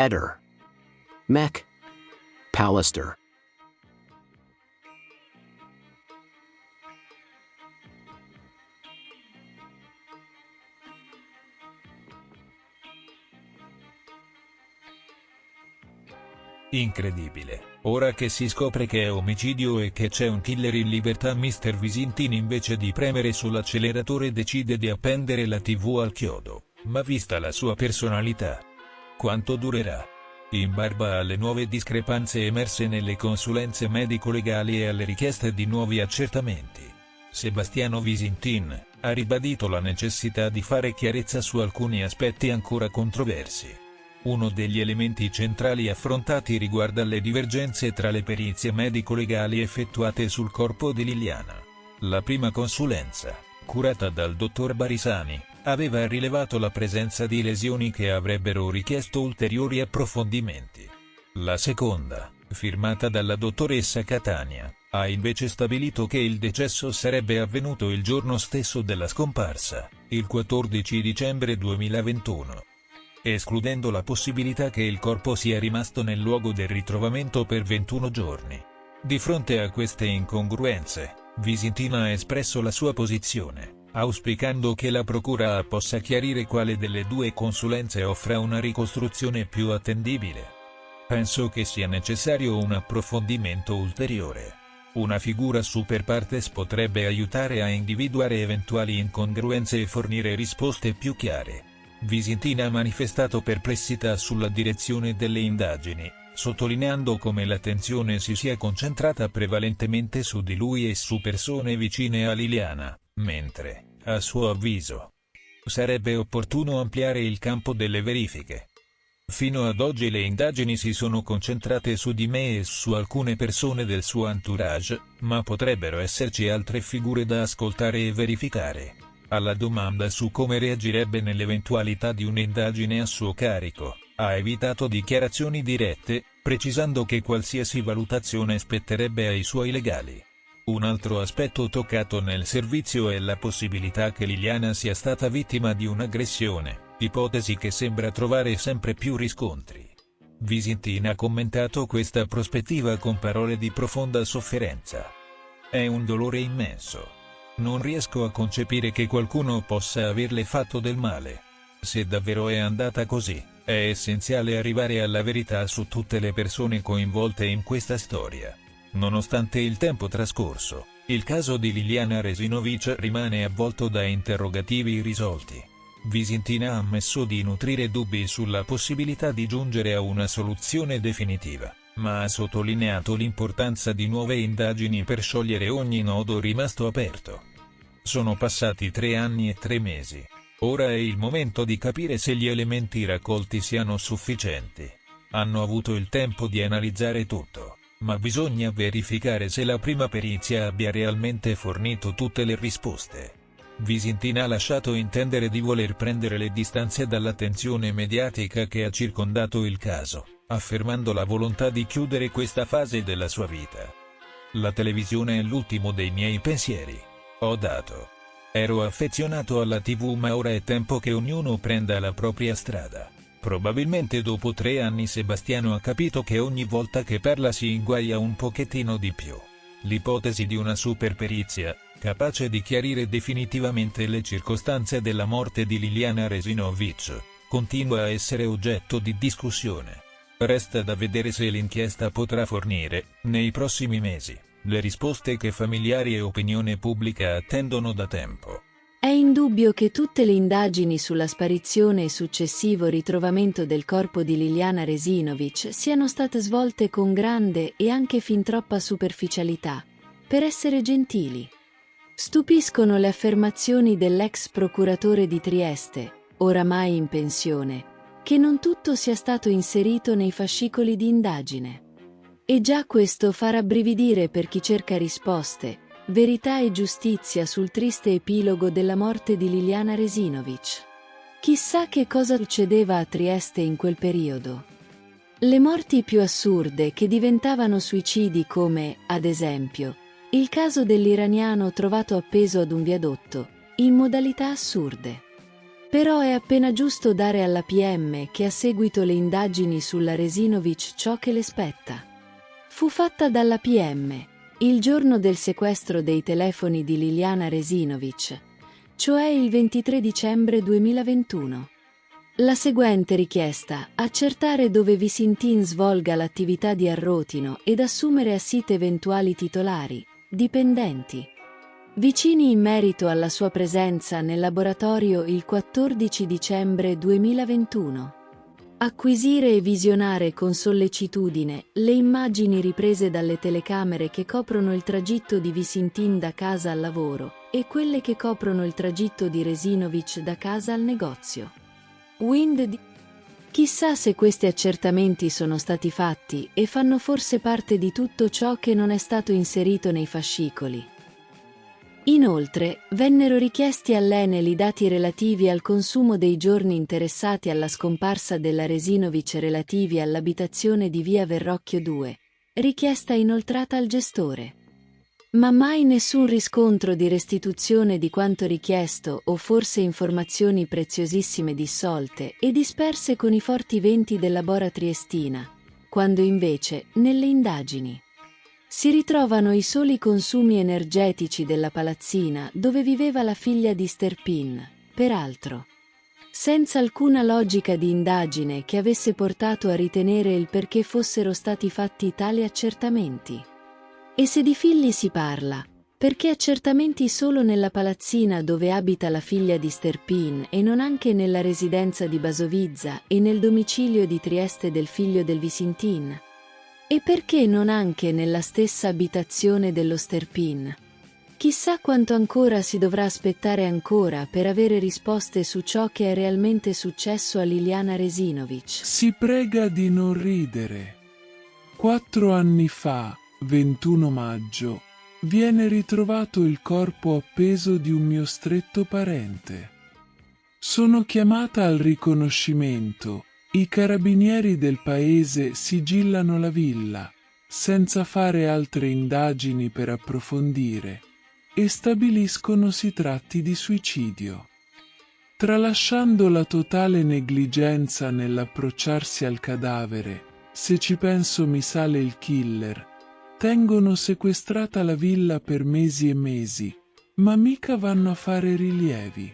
Eder. Mech. Pallister. Incredibile, ora che si scopre che è omicidio e che c'è un killer in libertà, Mr. Visintin invece di premere sull'acceleratore decide di appendere la TV al chiodo, ma vista la sua personalità, quanto durerà? In barba alle nuove discrepanze emerse nelle consulenze medico-legali e alle richieste di nuovi accertamenti, Sebastiano Visintin ha ribadito la necessità di fare chiarezza su alcuni aspetti ancora controversi. Uno degli elementi centrali affrontati riguarda le divergenze tra le perizie medico-legali effettuate sul corpo di Liliana. La prima consulenza, curata dal dottor Barisani, aveva rilevato la presenza di lesioni che avrebbero richiesto ulteriori approfondimenti. La seconda, firmata dalla dottoressa Catania, ha invece stabilito che il decesso sarebbe avvenuto il giorno stesso della scomparsa, il 14 dicembre 2021. Escludendo la possibilità che il corpo sia rimasto nel luogo del ritrovamento per 21 giorni. Di fronte a queste incongruenze, Visintin ha espresso la sua posizione, auspicando che la procura possa chiarire quale delle due consulenze offra una ricostruzione più attendibile. Penso che sia necessario un approfondimento ulteriore. Una figura super partes potrebbe aiutare a individuare eventuali incongruenze e fornire risposte più chiare. Visintin ha manifestato perplessità sulla direzione delle indagini, sottolineando come l'attenzione si sia concentrata prevalentemente su di lui e su persone vicine a Liliana, mentre, a suo avviso, sarebbe opportuno ampliare il campo delle verifiche. Fino ad oggi le indagini si sono concentrate su di me e su alcune persone del suo entourage, ma potrebbero esserci altre figure da ascoltare e verificare. Alla domanda su come reagirebbe nell'eventualità di un'indagine a suo carico, ha evitato dichiarazioni dirette, precisando che qualsiasi valutazione spetterebbe ai suoi legali. Un altro aspetto toccato nel servizio è la possibilità che Liliana sia stata vittima di un'aggressione, ipotesi che sembra trovare sempre più riscontri. Visintin ha commentato questa prospettiva con parole di profonda sofferenza. È un dolore immenso. Non riesco a concepire che qualcuno possa averle fatto del male. Se davvero è andata così, è essenziale arrivare alla verità su tutte le persone coinvolte in questa storia. Nonostante il tempo trascorso, il caso di Liliana Resinovic rimane avvolto da interrogativi irrisolti. Visintin ha ammesso di nutrire dubbi sulla possibilità di giungere a una soluzione definitiva, ma ha sottolineato l'importanza di nuove indagini per sciogliere ogni nodo rimasto aperto. Sono passati 3 anni e 3 mesi. Ora è il momento di capire se gli elementi raccolti siano sufficienti. Hanno avuto il tempo di analizzare tutto, ma bisogna verificare se la prima perizia abbia realmente fornito tutte le risposte. Visintin ha lasciato intendere di voler prendere le distanze dall'attenzione mediatica che ha circondato il caso, affermando la volontà di chiudere questa fase della sua vita. La televisione è l'ultimo dei miei pensieri. Ho dato. Ero affezionato alla TV, ma ora è tempo che ognuno prenda la propria strada. Probabilmente dopo 3 anni Sebastiano ha capito che ogni volta che parla si inguaia un pochettino di più. L'ipotesi di una superperizia, capace di chiarire definitivamente le circostanze della morte di Liliana Resinovic, continua a essere oggetto di discussione. Resta da vedere se l'inchiesta potrà fornire, nei prossimi mesi, le risposte che familiari e opinione pubblica attendono da tempo. È indubbio che tutte le indagini sulla sparizione e successivo ritrovamento del corpo di Liliana Resinovic siano state svolte con grande e anche fin troppa superficialità, per essere gentili. Stupiscono le affermazioni dell'ex procuratore di Trieste, oramai in pensione, che non tutto sia stato inserito nei fascicoli di indagine. E già questo fa rabbrividire per chi cerca risposte, verità e giustizia sul triste epilogo della morte di Liliana Resinovic. Chissà che cosa succedeva a Trieste in quel periodo. Le morti più assurde che diventavano suicidi come, ad esempio, il caso dell'iraniano trovato appeso ad un viadotto, in modalità assurde. Però è appena giusto dare alla PM che ha seguito le indagini sulla Resinovic ciò che le spetta. Fu fatta dalla PM il giorno del sequestro dei telefoni di Liliana Resinovic, cioè il 23 dicembre 2021. La seguente richiesta: accertare dove Visintin svolga l'attività di arrotino ed assumere a sito eventuali titolari, dipendenti, vicini in merito alla sua presenza nel laboratorio il 14 dicembre 2021. Acquisire e visionare con sollecitudine le immagini riprese dalle telecamere che coprono il tragitto di Visintin da casa al lavoro e quelle che coprono il tragitto di Resinovic da casa al negozio. Chissà se questi accertamenti sono stati fatti e fanno forse parte di tutto ciò che non è stato inserito nei fascicoli. Inoltre, vennero richiesti all'Enel i dati relativi al consumo dei giorni interessati alla scomparsa della Resinovic relativi all'abitazione di via Verrocchio 2, richiesta inoltrata al gestore. Ma mai nessun riscontro di restituzione di quanto richiesto o forse informazioni preziosissime dissolte e disperse con i forti venti della Bora Triestina, quando invece, nelle indagini, si ritrovano i soli consumi energetici della palazzina dove viveva la figlia di Sterpin, peraltro senza alcuna logica di indagine che avesse portato a ritenere il perché fossero stati fatti tali accertamenti. E se di figli si parla, perché accertamenti solo nella palazzina dove abita la figlia di Sterpin e non anche nella residenza di Basovizza e nel domicilio di Trieste del figlio del Visintin? E perché non anche nella stessa abitazione dello Sterpin? Chissà quanto ancora si dovrà aspettare ancora per avere risposte su ciò che è realmente successo a Liliana Resinovic. Si prega di non ridere. 4 anni fa, 21 maggio, viene ritrovato il corpo appeso di un mio stretto parente. Sono chiamata al riconoscimento. I carabinieri del paese sigillano la villa, senza fare altre indagini per approfondire, e stabiliscono si tratti di suicidio. Tralasciando la totale negligenza nell'approcciarsi al cadavere, se ci penso mi sale il killer. Tengono sequestrata la villa per mesi e mesi, ma mica vanno a fare rilievi.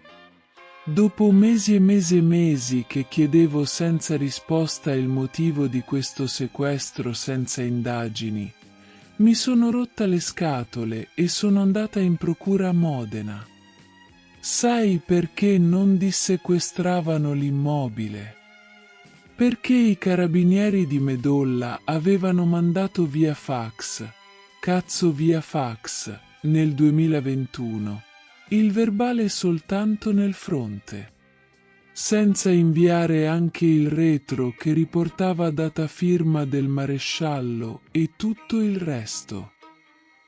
Dopo mesi e mesi e mesi che chiedevo senza risposta il motivo di questo sequestro senza indagini, mi sono rotta le scatole e sono andata in procura a Modena. Sai perché non dissequestravano l'immobile? Perché i carabinieri di Medolla avevano mandato via fax, nel 2021, il verbale soltanto nel fronte, senza inviare anche il retro che riportava data firma del maresciallo e tutto il resto.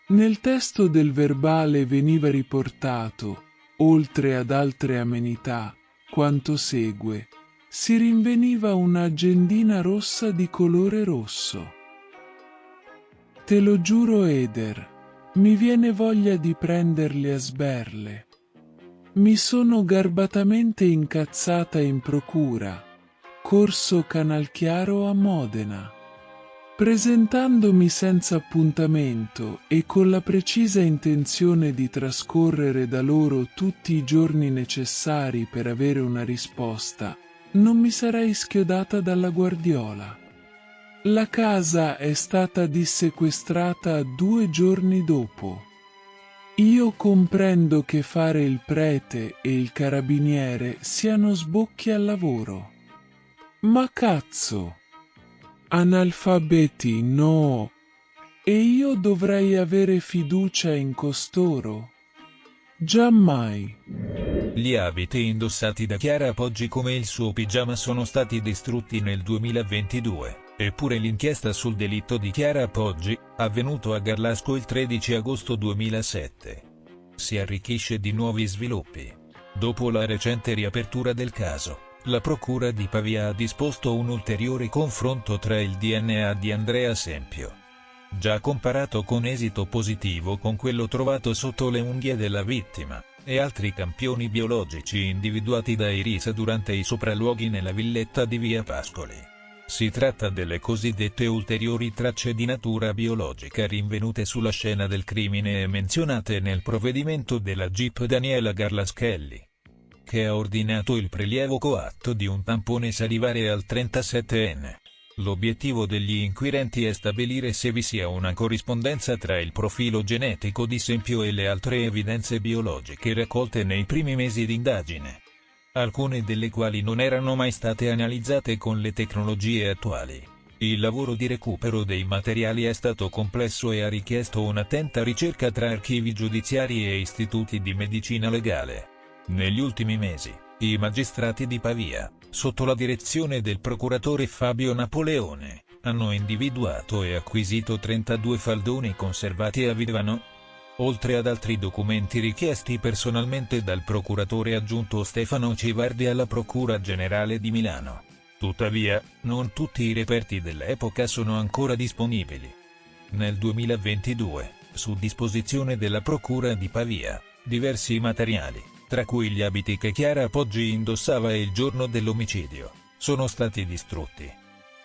Nel testo del verbale veniva riportato, oltre ad altre amenità, quanto segue. Si rinveniva un'agendina rossa di colore rosso. Te lo giuro, Eder, mi viene voglia di prenderli a sberle. Mi sono garbatamente incazzata in procura, corso Canalchiaro a Modena, presentandomi senza appuntamento e con la precisa intenzione di trascorrere da loro tutti i giorni necessari per avere una risposta. Non mi sarei schiodata dalla guardiola. La casa è stata dissequestrata 2 giorni dopo. Io comprendo che fare il prete e il carabiniere siano sbocchi al lavoro. Ma cazzo! Analfabeti no! E io dovrei avere fiducia in costoro? Giammai! Gli abiti indossati da Chiara Poggi come il suo pigiama sono stati distrutti nel 2022, eppure l'inchiesta sul delitto di Chiara Poggi, avvenuto a Garlasco il 13 agosto 2007, si arricchisce di nuovi sviluppi. Dopo la recente riapertura del caso, la Procura di Pavia ha disposto un ulteriore confronto tra il DNA di Andrea Sempio, già comparato con esito positivo con quello trovato sotto le unghie della vittima, e altri campioni biologici individuati da Iris durante i sopralluoghi nella villetta di via Pascoli. Si tratta delle cosiddette ulteriori tracce di natura biologica rinvenute sulla scena del crimine e menzionate nel provvedimento della GIP Daniela Garlaschelli, che ha ordinato il prelievo coatto di un tampone salivare al 37enne. L'obiettivo degli inquirenti è stabilire se vi sia una corrispondenza tra il profilo genetico di Sempio e le altre evidenze biologiche raccolte nei primi mesi di indagine, alcune delle quali non erano mai state analizzate con le tecnologie attuali. Il lavoro di recupero dei materiali è stato complesso e ha richiesto un'attenta ricerca tra archivi giudiziari e istituti di medicina legale. Negli ultimi mesi, i magistrati di Pavia, sotto la direzione del procuratore Fabio Napoleone, hanno individuato e acquisito 32 faldoni conservati a Vigevano, oltre ad altri documenti richiesti personalmente dal procuratore aggiunto Stefano Civardi alla Procura Generale di Milano. Tuttavia, non tutti i reperti dell'epoca sono ancora disponibili. Nel 2022, su disposizione della Procura di Pavia, diversi materiali, tra cui gli abiti che Chiara Poggi indossava il giorno dell'omicidio, sono stati distrutti.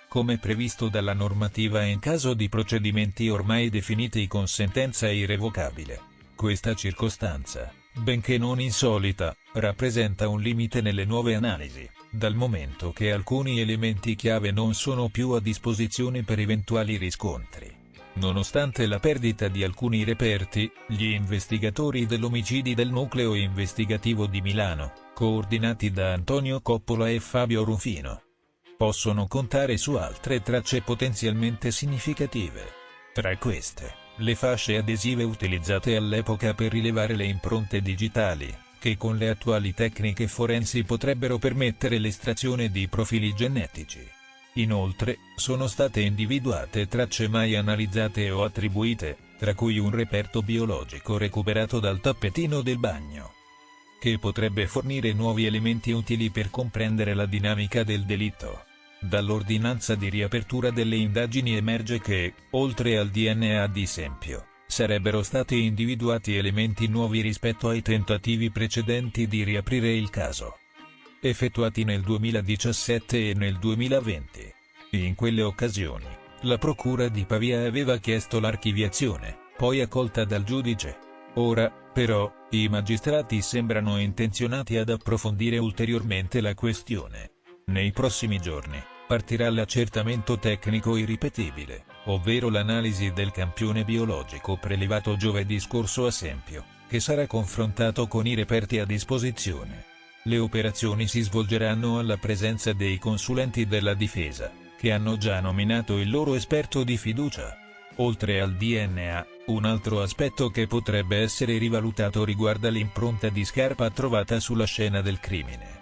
Come previsto dalla normativa in caso di procedimenti ormai definiti con sentenza irrevocabile, questa circostanza, benché non insolita, rappresenta un limite nelle nuove analisi, dal momento che alcuni elementi chiave non sono più a disposizione per eventuali riscontri. Nonostante la perdita di alcuni reperti, gli investigatori dell'omicidi del nucleo investigativo di Milano, coordinati da Antonio Coppola e Fabio Rufino, possono contare su altre tracce potenzialmente significative. Tra queste, le fasce adesive utilizzate all'epoca per rilevare le impronte digitali, che con le attuali tecniche forensi potrebbero permettere l'estrazione di profili genetici. Inoltre, sono state individuate tracce mai analizzate o attribuite, tra cui un reperto biologico recuperato dal tappetino del bagno, che potrebbe fornire nuovi elementi utili per comprendere la dinamica del delitto. Dall'ordinanza di riapertura delle indagini emerge che, oltre al DNA di Sempio, sarebbero stati individuati elementi nuovi rispetto ai tentativi precedenti di riaprire il caso, effettuati nel 2017 e nel 2020. In quelle occasioni, la Procura di Pavia aveva chiesto l'archiviazione, poi accolta dal giudice. Ora, però, i magistrati sembrano intenzionati ad approfondire ulteriormente la questione. Nei prossimi giorni, partirà l'accertamento tecnico irripetibile, ovvero l'analisi del campione biologico prelevato giovedì scorso a Sempio, che sarà confrontato con i reperti a disposizione. Le operazioni si svolgeranno alla presenza dei consulenti della difesa, che hanno già nominato il loro esperto di fiducia. Oltre al DNA, un altro aspetto che potrebbe essere rivalutato riguarda l'impronta di scarpa trovata sulla scena del crimine,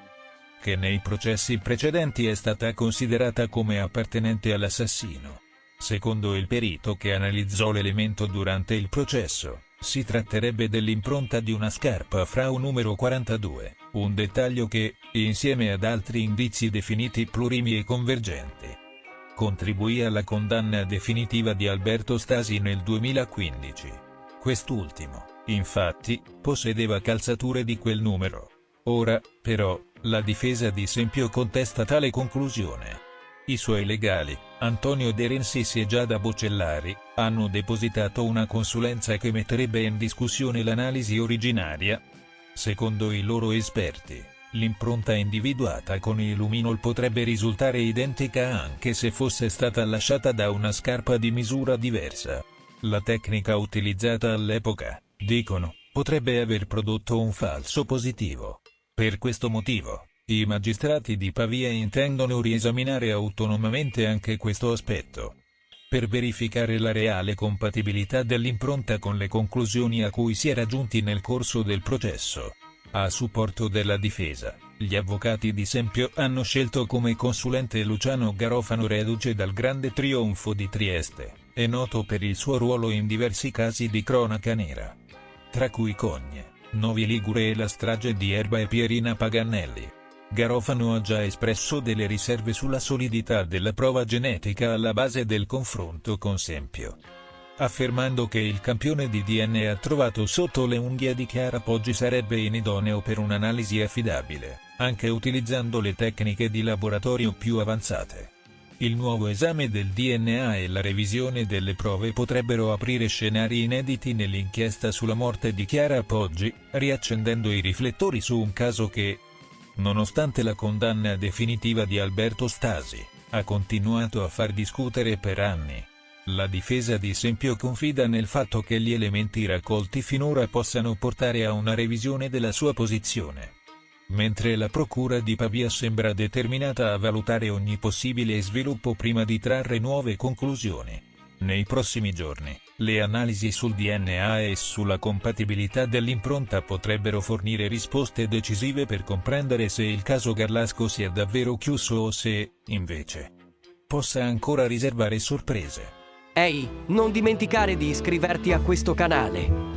che nei processi precedenti è stata considerata come appartenente all'assassino. Secondo il perito che analizzò l'elemento durante il processo, si tratterebbe dell'impronta di una scarpa fra un numero 42, un dettaglio che, insieme ad altri indizi definiti plurimi e convergenti, contribuì alla condanna definitiva di Alberto Stasi nel 2015. Quest'ultimo, infatti, possedeva calzature di quel numero. Ora, però, la difesa di Sempio contesta tale conclusione. I suoi legali, Antonio De Rensis e Giada Bocellari, hanno depositato una consulenza che metterebbe in discussione l'analisi originaria. Secondo i loro esperti, l'impronta individuata con il luminol potrebbe risultare identica anche se fosse stata lasciata da una scarpa di misura diversa. La tecnica utilizzata all'epoca, dicono, potrebbe aver prodotto un falso positivo. Per questo motivo, i magistrati di Pavia intendono riesaminare autonomamente anche questo aspetto, per verificare la reale compatibilità dell'impronta con le conclusioni a cui si era giunti nel corso del processo. A supporto della difesa, gli avvocati di Sempio hanno scelto come consulente Luciano Garofano reduce dal Grande Trionfo di Trieste, e noto per il suo ruolo in diversi casi di cronaca nera, tra cui Cogne, Novi Ligure e la strage di Erba e Pierina Paganelli. Garofano ha già espresso delle riserve sulla solidità della prova genetica alla base del confronto con Sempio. affermando che il campione di DNA trovato sotto le unghie di Chiara Poggi sarebbe inidoneo per un'analisi affidabile, anche utilizzando le tecniche di laboratorio più avanzate. Il nuovo esame del DNA e la revisione delle prove potrebbero aprire scenari inediti nell'inchiesta sulla morte di Chiara Poggi, riaccendendo i riflettori su un caso che, nonostante la condanna definitiva di Alberto Stasi, ha continuato a far discutere per anni. La difesa di Sempio confida nel fatto che gli elementi raccolti finora possano portare a una revisione della sua posizione, mentre la procura di Pavia sembra determinata a valutare ogni possibile sviluppo prima di trarre nuove conclusioni. Nei prossimi giorni, le analisi sul DNA e sulla compatibilità dell'impronta potrebbero fornire risposte decisive per comprendere se il caso Garlasco sia davvero chiuso o se, invece, possa ancora riservare sorprese. Ehi, non dimenticare di iscriverti a questo canale.